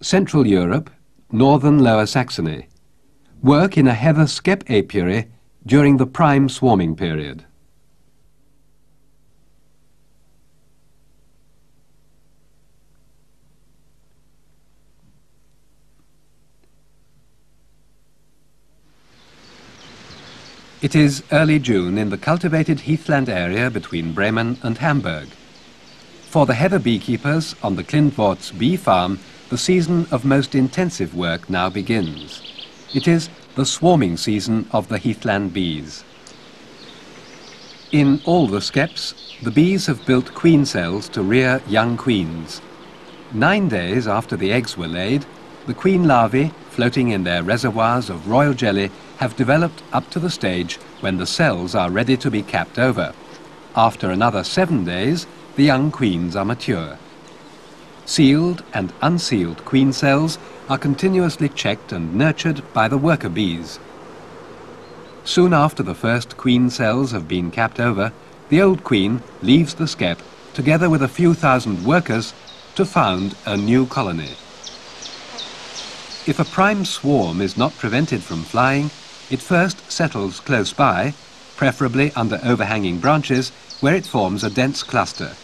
Central Europe, northern Lower Saxony, work in a heather skep apiary during the prime swarming period. It is early June in the cultivated heathland area between Bremen and Hamburg. For the heather beekeepers on the Klintwort's bee farm, the season of most intensive work now begins. It is the swarming season of the heathland bees. In all the skeps, the bees have built queen cells to rear young queens. 9 days after the eggs were laid, the queen larvae, floating in their reservoirs of royal jelly, have developed up to the stage when the cells are ready to be capped over. After another 7 days, the young queens are mature. Sealed and unsealed queen cells are continuously checked and nurtured by the worker bees. Soon after the first queen cells have been capped over, the old queen leaves the skep together with a few thousand workers to found a new colony. If a prime swarm is not prevented from flying, it first settles close by, preferably under overhanging branches, where it forms a dense cluster.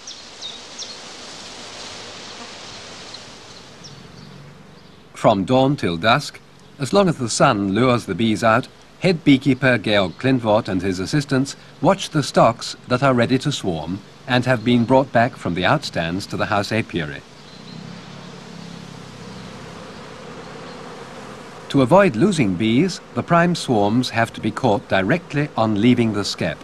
From dawn till dusk, as long as the sun lures the bees out, head beekeeper Georg Klintwort and his assistants watch the stocks that are ready to swarm and have been brought back from the outstands to the house apiary. To avoid losing bees, the prime swarms have to be caught directly on leaving the skep.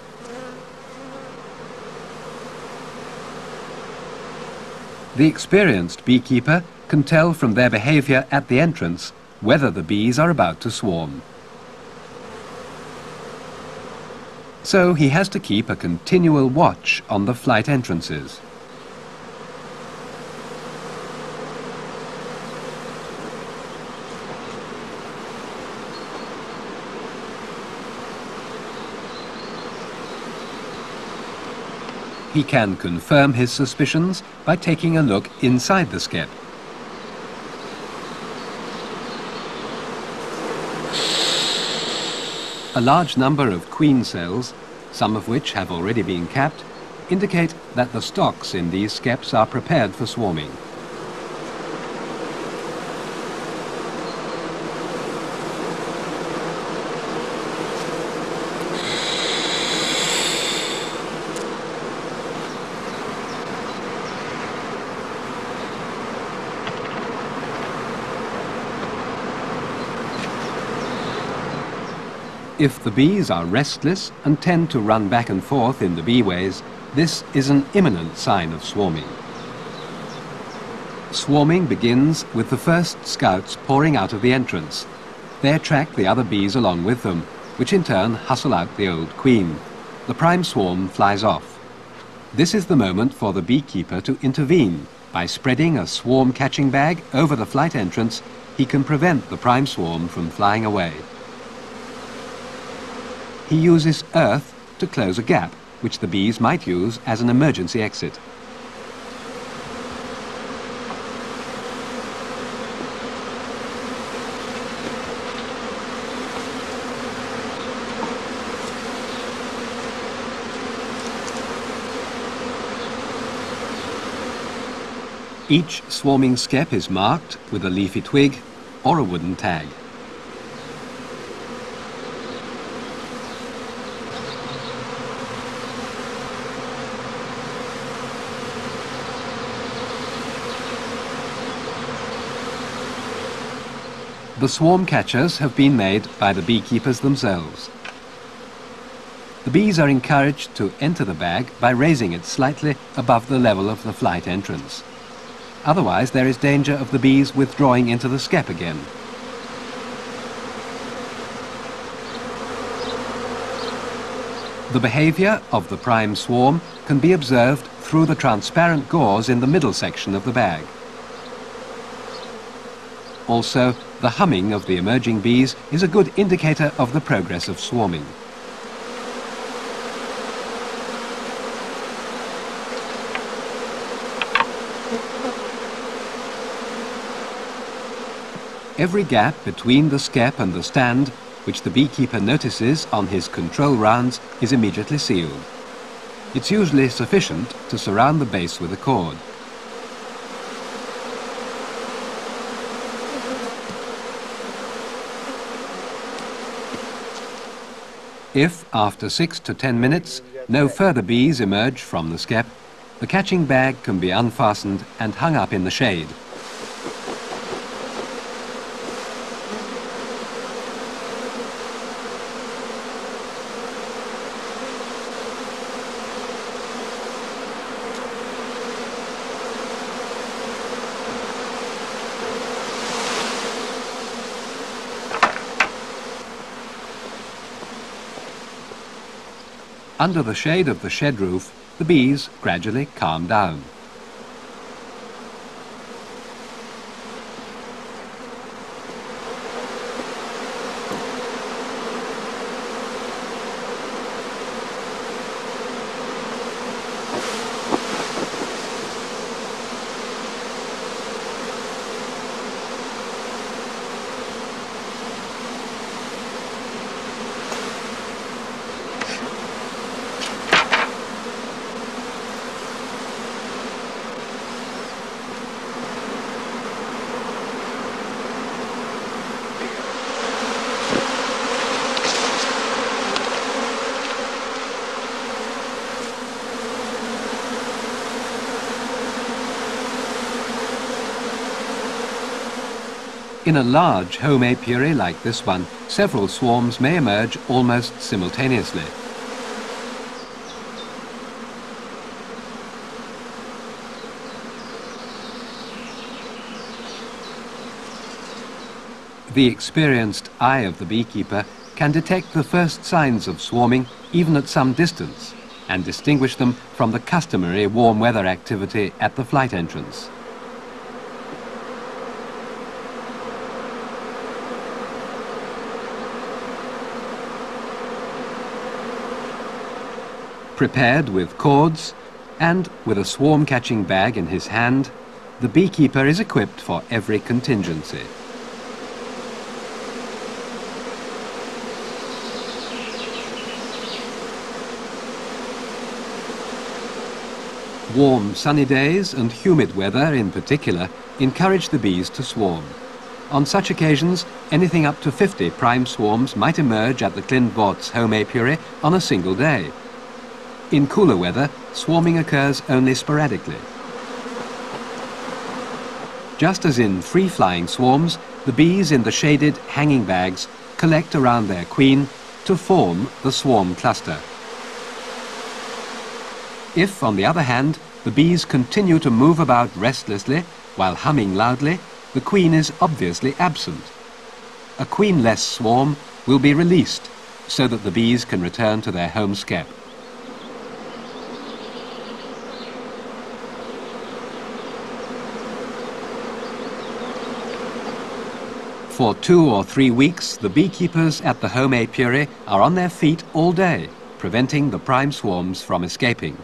The experienced beekeeper can tell from their behavior at the entrance whether the bees are about to swarm. So he has to keep a continual watch on the flight entrances. He can confirm his suspicions by taking a look inside the skep. A large number of queen cells, some of which have already been capped, indicate that the stocks in these skeps are prepared for swarming. If the bees are restless and tend to run back and forth in the beeways, this is an imminent sign of swarming. Swarming begins with the first scouts pouring out of the entrance. They attract the other bees along with them, which in turn hustle out the old queen. The prime swarm flies off. This is the moment for the beekeeper to intervene. By spreading a swarm-catching bag over the flight entrance, he can prevent the prime swarm from flying away. He uses earth to close a gap, which the bees might use as an emergency exit. Each swarming skep is marked with a leafy twig or a wooden tag. The swarm catchers have been made by the beekeepers themselves. The bees are encouraged to enter the bag by raising it slightly above the level of the flight entrance. Otherwise, there is danger of the bees withdrawing into the skep again. The behavior of the prime swarm can be observed through the transparent gauze in the middle section of the bag. Also, the humming of the emerging bees is a good indicator of the progress of swarming. Every gap between the skep and the stand, which the beekeeper notices on his control rounds, is immediately sealed. It's usually sufficient to surround the base with a cord. If, after 6 to 10 minutes, no further bees emerge from the skep, the catching bag can be unfastened and hung up in the shade. Under the shade of the shed roof, the bees gradually calm down. In a large home apiary like this one, several swarms may emerge almost simultaneously. The experienced eye of the beekeeper can detect the first signs of swarming even at some distance and distinguish them from the customary warm weather activity at the flight entrance. Prepared with cords and with a swarm-catching bag in his hand, the beekeeper is equipped for every contingency. Warm, sunny days and humid weather in particular encourage the bees to swarm. On such occasions, anything up to 50 prime swarms might emerge at the Klindworth's home apiary on a single day. In cooler weather, swarming occurs only sporadically. Just as in free-flying swarms, the bees in the shaded hanging bags collect around their queen to form the swarm cluster. If, on the other hand, the bees continue to move about restlessly while humming loudly, the queen is obviously absent. A queen-less swarm will be released so that the bees can return to their home skep. For 2 or 3 weeks, the beekeepers at the home apiary are on their feet all day, preventing the prime swarms from escaping.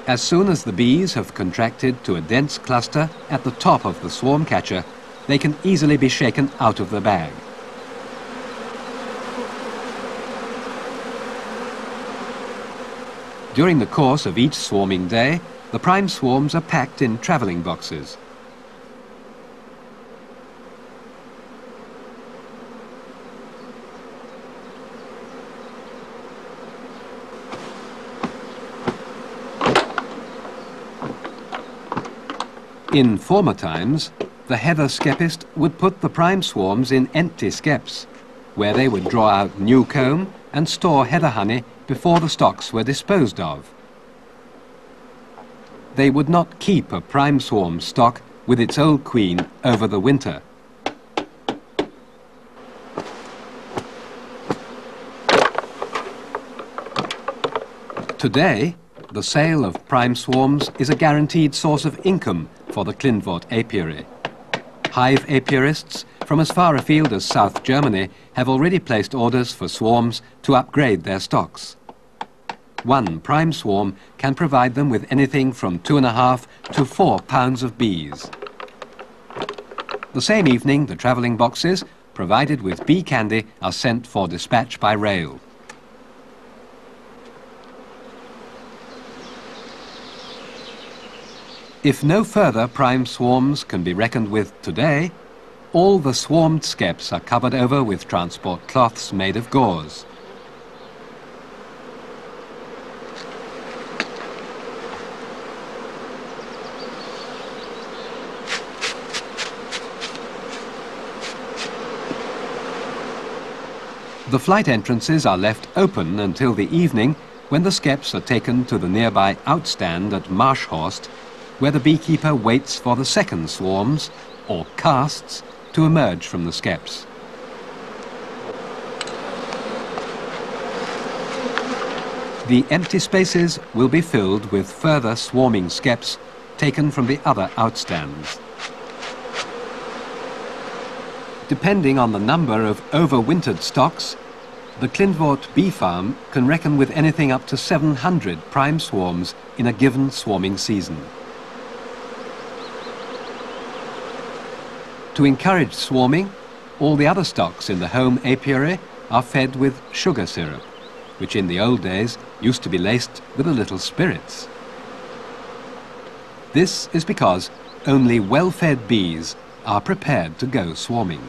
As soon as the bees have contracted to a dense cluster at the top of the swarm catcher, they can easily be shaken out of the bag. During the course of each swarming day, the prime swarms are packed in travelling boxes. In former times, the heather skepist would put the prime swarms in empty skeps, where they would draw out new comb and store heather honey before the stocks were disposed of. They would not keep a prime swarm stock with its old queen over the winter. Today, the sale of prime swarms is a guaranteed source of income for the Klindworth apiary. Hive apiarists from as far afield as South Germany have already placed orders for swarms to upgrade their stocks. One prime swarm can provide them with anything from 2.5 to 4 pounds of bees. The same evening, the travelling boxes, provided with bee candy, are sent for dispatch by rail. If no further prime swarms can be reckoned with today, all the swarmed skeps are covered over with transport cloths made of gauze. The flight entrances are left open until the evening, when the skeps are taken to the nearby outstand at Marshhorst, where the beekeeper waits for the second swarms, or casts, to emerge from the skeps. The empty spaces will be filled with further swarming skeps taken from the other outstands. Depending on the number of overwintered stocks, the Klindvoort bee farm can reckon with anything up to 700 prime swarms in a given swarming season. To encourage swarming, all the other stocks in the home apiary are fed with sugar syrup, which in the old days used to be laced with a little spirits. This is because only well-fed bees are prepared to go swarming.